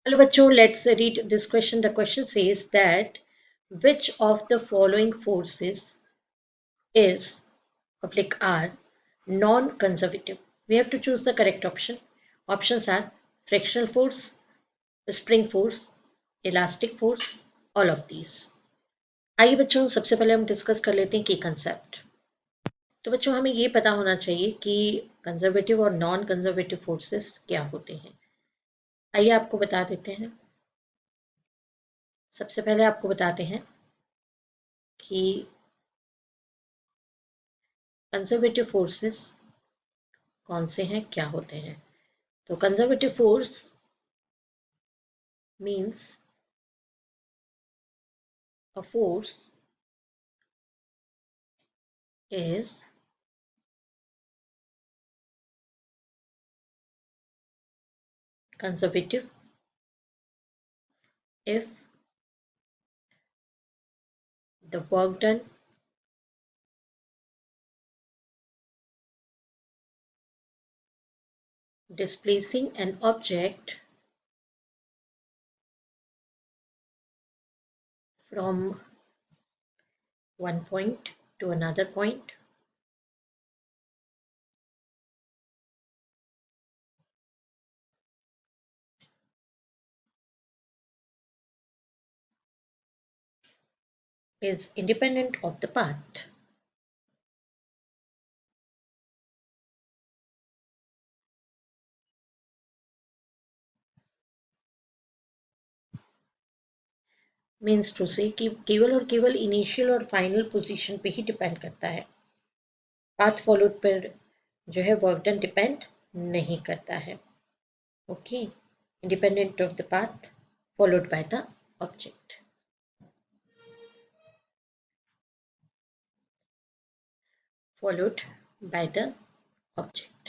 Hello, bachcho, let's read this question. The question says that which of the following forces is public are non-conservative? We have to choose the correct option. Options are frictional force, spring force, elastic force, all of these. आइए बच्चों, सबसे पहले हम discuss कर लेते हैं की concept. तो बच्चों, हमें ये पता होना चाहिए कि कंजर्वेटिव और नॉन कंजर्वेटिव फोर्सेस क्या होते हैं। आइए आपको बता देते हैं। सबसे पहले आपको बताते हैं कि कंजर्वेटिव फोर्सेस कौन से हैं, क्या होते हैं। तो conservative force means a force is conservative if the work done displacing an object from one point to another point is independent of the path। Means to say कि केवल और केवल इनिशियल और फाइनल पोजीशन पे ही depend करता है, path followed पर जो है वर्क डन डिपेंड नहीं करता है। Okay, independent of the path followed by the object. Followed by the object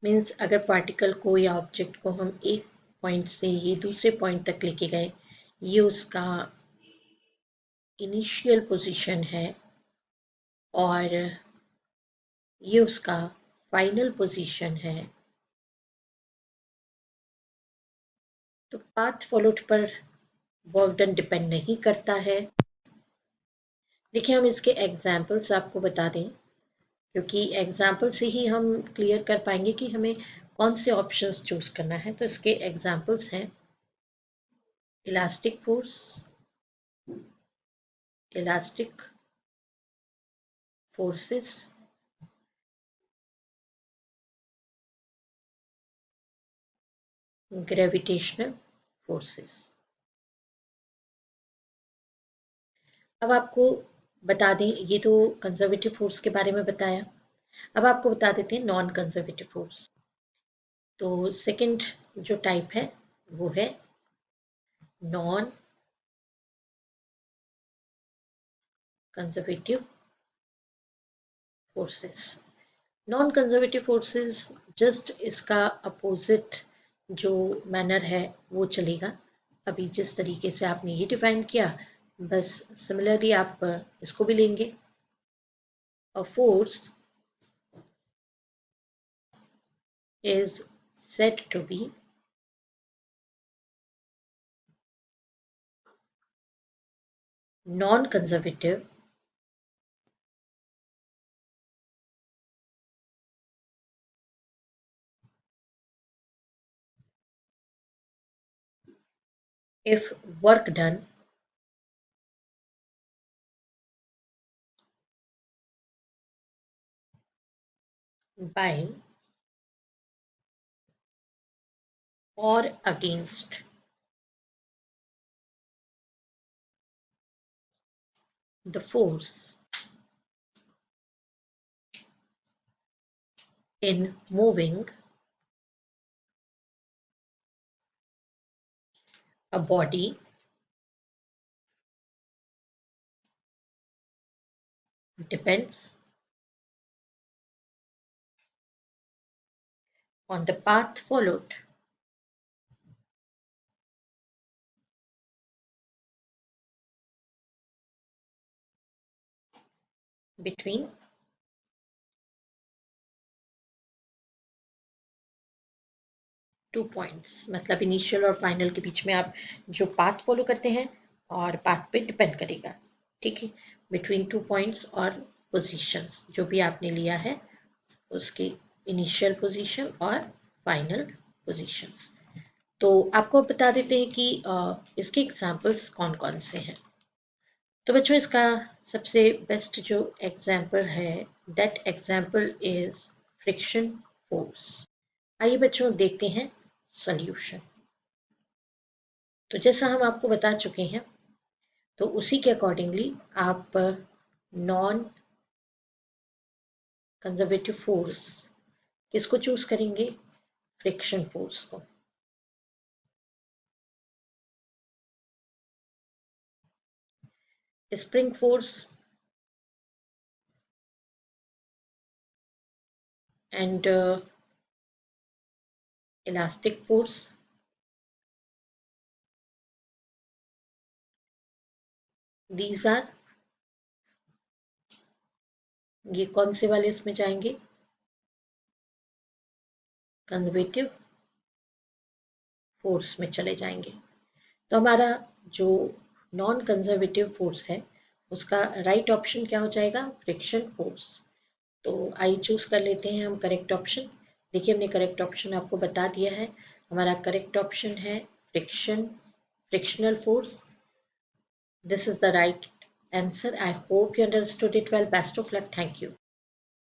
means अगर पार्टिकल को या ऑब्जेक्ट को हम एक पॉइंट से ये दूसरे पॉइंट तक लेके गए, ये उसका इनिशियल पोजीशन है और ये उसका फाइनल पोजीशन है, तो पाथ फॉलोड पर वर्क डन डिपेंड नहीं करता है। देखिए, हम इसके एग्जाम्पल्स आपको बता दें, क्योंकि एग्जाम्पल से ही हम क्लियर कर पाएंगे कि हमें कौन से ऑप्शंस चूज करना है। तो इसके एग्जाम्पल्स हैं elastic force, elastic forces, gravitational forces. अब आपको बता दें, ये तो कंजर्वेटिव फोर्स के बारे में बताया। अब आपको बता देते हैं नॉन कंजर्वेटिव फोर्स। तो सेकंड जो टाइप है वो है non conservative forces. Non conservative forces just इसका अपोजिट जो मैनर है वो चलेगा। अभी जिस तरीके से आपने ये डिफाइन किया, बस सिमिलरली आप इसको भी लेंगे। A force is said to be non-conservative if work done by or against the force in moving a body depends on the path followed between 2 points, मतलब इनिशियल और फाइनल के बीच में आप जो पाथ फॉलो करते हैं और पाथ पे डिपेंड करेगा, ठीक है। बिटवीन 2 पॉइंट्स और पोजीशंस जो भी आपने लिया है उसकी इनिशियल पोजीशन और फाइनल पोजीशंस। तो आपको बता देते हैं कि इसके एग्जांपल्स कौन कौन से हैं। तो बच्चों इसका सबसे बेस्ट जो एग्जाम्पल है, that example is friction force. आइए बच्चों देखते हैं सॉल्यूशन। तो जैसा हम आपको बता चुके हैं, तो उसी के अकॉर्डिंगली आप नॉन कंजर्वेटिव फोर्स किसको चूज करेंगे? फ्रिक्शन फोर्स को। Spring force and elastic force, these are, ये कौन से वाले इसमें जाएंगे? कंजर्वेटिव फोर्स में चले जाएंगे। तो हमारा जो नॉन कंजर्वेटिव फोर्स है उसका राइट ऑप्शन क्या हो जाएगा? Friction force. तो आई चूज कर लेते हैं हम करेक्ट ऑप्शन। देखिए हमने करेक्ट ऑप्शन आपको बता दिया है। हमारा करेक्ट ऑप्शन है frictional force. This is the right answer. I hope you understood it well. Best of luck. Thank you.